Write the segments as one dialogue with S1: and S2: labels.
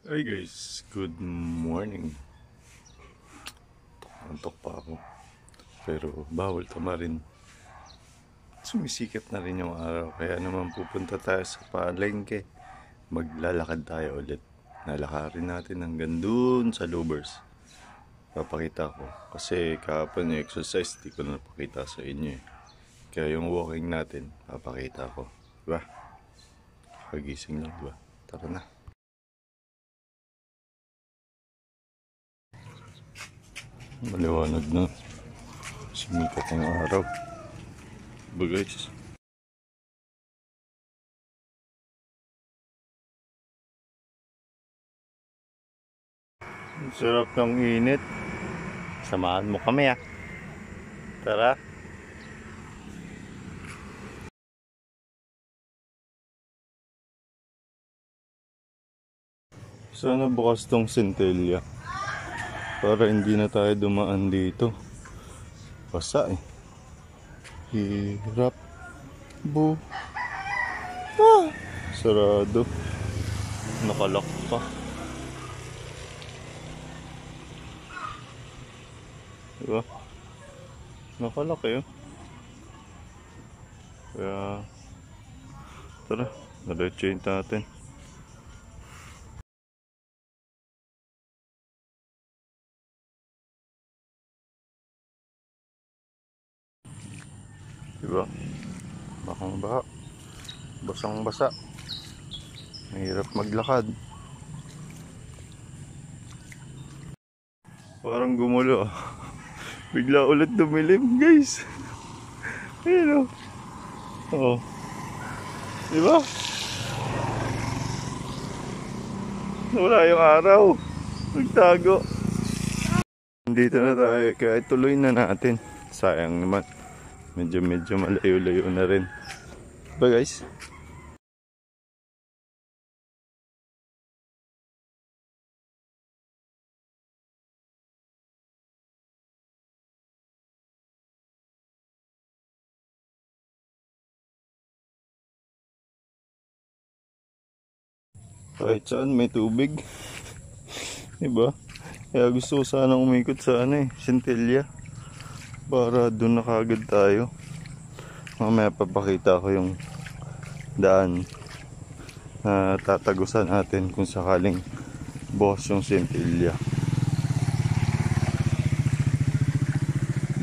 S1: Hey guys, good morning. Antok pa ako. Pero bawal tamarin. Sumisikat na rin yung araw. Kaya naman pupunta tayo sa palengke. Maglalakad tayo ulit. Nalakarin natin hanggang dun sa Lubers. Papakita ko. Kasi kahapon yung exercise, di ko na napakita sa inyo eh. Kaya yung walking natin, papakita ko. Diba? Kagising lang, diba? Tara na. Maliwanag na. Sumikat ng araw. Ba guys? Ang sarap ng init. Samahan mo kami ah. Tara. Sana bukas tong Centella. Para hindi na tayo dumaan dito. Basa eh. Hirap. Sarado. Nakalak pa. Diba? Nakalak eh. Kaya tara, na-change natin. Diba? Bakang baha. Basang basa. Mahirap maglakad. Parang gumulo ah. Bigla ulit dumilim guys. Ayun o. Oo. Diba? Wala yung araw. Nagtago. Dito na tayo. Kaya ituloy na natin. Sayang naman. Medyo malayo-layo na rin. Diba guys? Kahit saan may tubig. Diba? Kaya gusto ko sana umikot sa Centella. Para doon na kagad tayo. Mamaya papakita ko yung daan na tatagusan natin kung sakaling boss yung Centella.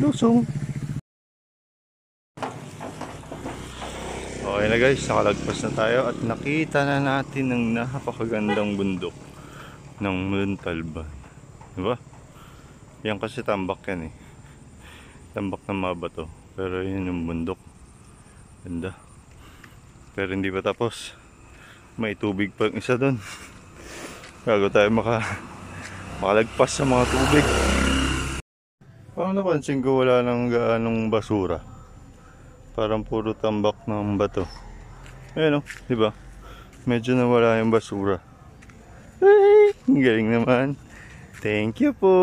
S1: Lusong. Okay na guys, nakalagpas na tayo at nakita na natin ang napakagandang bundok ng Montalban. Diba? Yan kasi tambak yan eh. Tambak ng mga bato. Pero yun yung bundok. Ganda. Pero hindi pa tapos. May tubig pang isa doon. Bago tayo makalagpas sa mga tubig. Parang napansin ko wala nang gaanong basura. Parang puro tambak ng bato. Ayan o, diba? Medyo nawala yung basura. Ay, galing naman. Thank you po.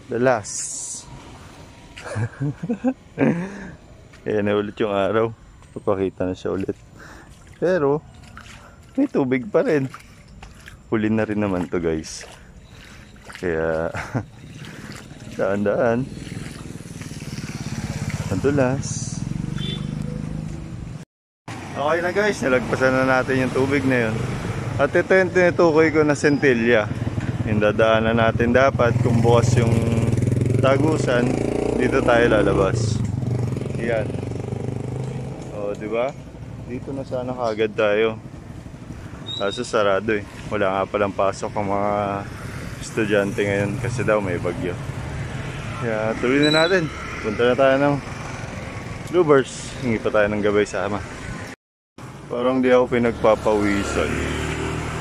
S1: The last. Ayan na ulit yung araw. Papakita na siya ulit. Pero may tubig pa rin. Huli na rin naman to guys. Kaya daan-daan. Madulas. Okay na guys, nalagpasan na natin yung tubig na yun. At ito yung tinutukoy ko na Centella. Yung dadaanan natin dapat kung bukas yung tagusan, dito tayo lalabas. Yan. O, diba? Dito na sana kagad tayo. Kaso sarado eh. Wala nga palang pasok ang mga estudyante ngayon kasi daw may bagyo. Kaya tuloy na natin. Punta na tayo ng Lubers. Hingi pa tayo ng gabay sama. Parang di ako pinagpapawisan.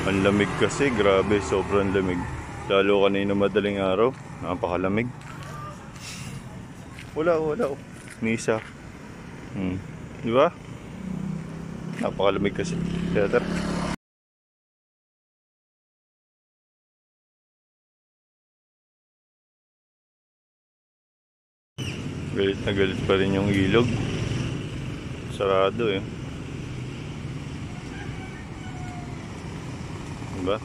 S1: Ang lamig kasi, grabe, sobrang lamig. Lalo kanina madaling araw, napakalamig. Wala. Nisa. Di ba? Napakalamig kasi. Kaya tara. Galit na galit pa rin yung ilog. Sarado eh. Diba?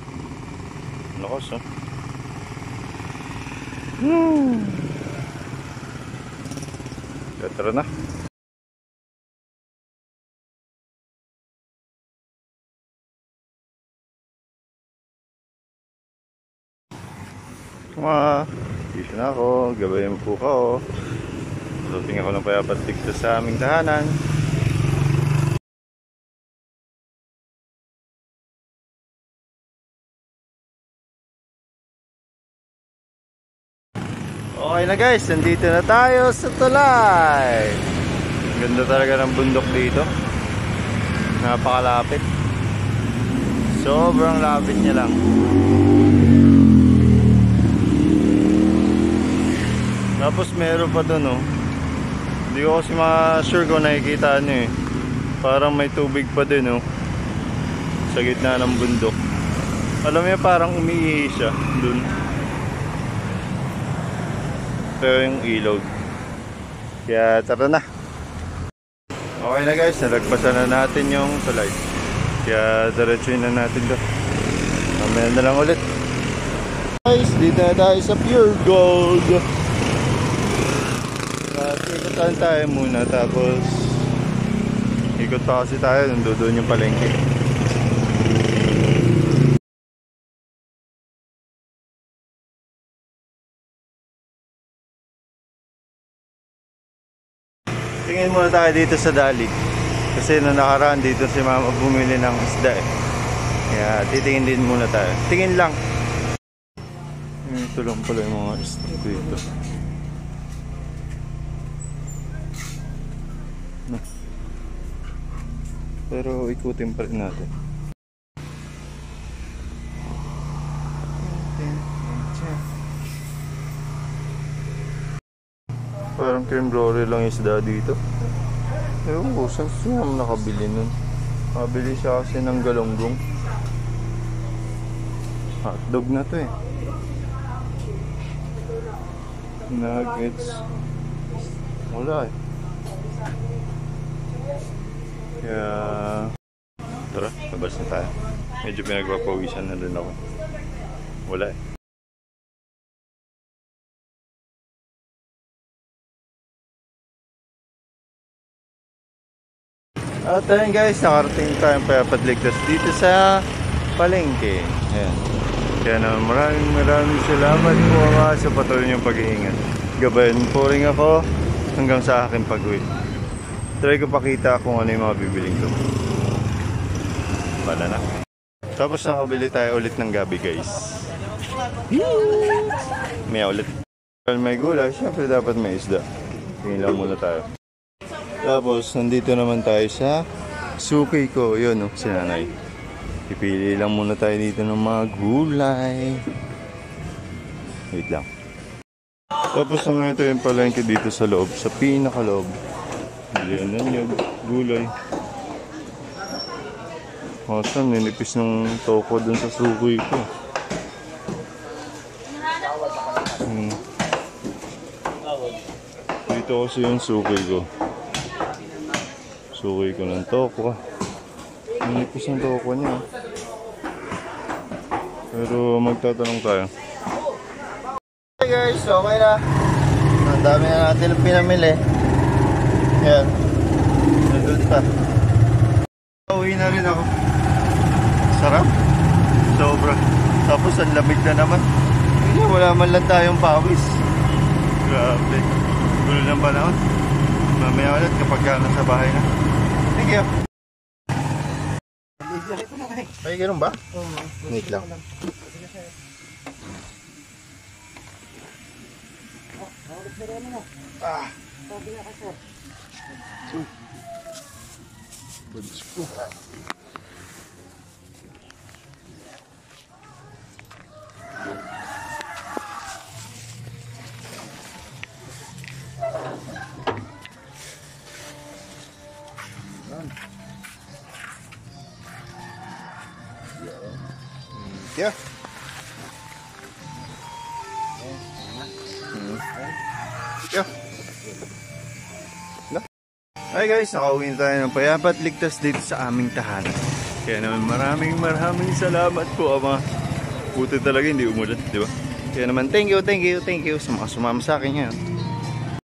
S1: Lakas, oh. Tara na. Dito na ako. Gabayan po ko. So, tingnan ko lang payapatik sa aming tahanan. Okay na guys, nandito na tayo sa tulay. Ganda talaga ng bundok dito. Napakalapit. Sobrang lapit niya lang. Tapos meron pa doon, oh. Hindi ko kasi ma-sure kung nakikita nyo, eh. Parang may tubig pa din, oh. Sa gitna ng bundok. Alam mo, parang umiihi siya doon. Pero yung ilog. Kaya tara na. Okay na guys, nalagpasan na natin yung tulay. Kaya diretsuin na natin doon. Mamaya na lang ulit. Guys, dito na tayo sa Pure Gold. Ikotan tayo muna, tapos ikot pa kasi tayo, doon yung palengke. Tingin muna tayo dito sa Dalig. Kasi nung nakaraan dito si mama bumili ng isda, eh. Kaya titingin din muna tayo. Tingin lang. Ito lang pala yung mga isda dito. Pero ikutin pa rin natin. Parang creme-brory lang yung isda dito. Ewan ko, saan siya nakabili nun? Nakabili siya kasi ng galonggong. Hotdog na to, eh. Nuggets. Wala, eh. Kaya tara, labas na tayo. Medyo pinagpapawisan na rin ako. Wala, eh. At ayun guys, nakarating tayong payapadligtas dito sa palengke. Ayan. Kaya naman maraming salamat po mga sa patuloy niyong pag-iingat. Gabayan po rin ako hanggang sa aking pag-uwi. Try ko pakita kung ano yung mga bibiling ko. Bala na. Tapos nakabili tayo ulit ng gabi guys. May ulit. May gulay, syempre dapat may isda. Tingin lang muna tayo. Tapos nandito naman tayo sa suki ko. Yun, oh, si nanay. Pipili lang muna tayo dito ng mga gulay. Wait lang. Tapos naman ito yung palengke dito sa loob. Sa pinakaloob. Bilihan na niyo, gulay. Kasan, ninipis ng toko dun sa suki ko. Dito kasi yung suki ko. Suki ko ng toko. Ninipis ng toko niya. Pero magtatanong tayo. Hey guys, okay na. Ang dami na natin ang pinamili. Yan. Nandun pa. Uwi na rin ako. Sarap. Sobra. Tapos ang lamig na naman. Wala man lang tayong pawis. Grabe. Gulo ng panahon. Mamaya ulit kapag nasa bahay na. Thank you. Ay, ganun ba? Wait lang. Bagus ko. Yeah. Yeah. Hi guys, nakauwi tayo ng payapat ligtas dito sa aming tahanan. Kaya naman maraming salamat po, Ama. Buti talaga hindi umulan, di ba? Kaya naman thank you sa mga sumama sa akin ngayon.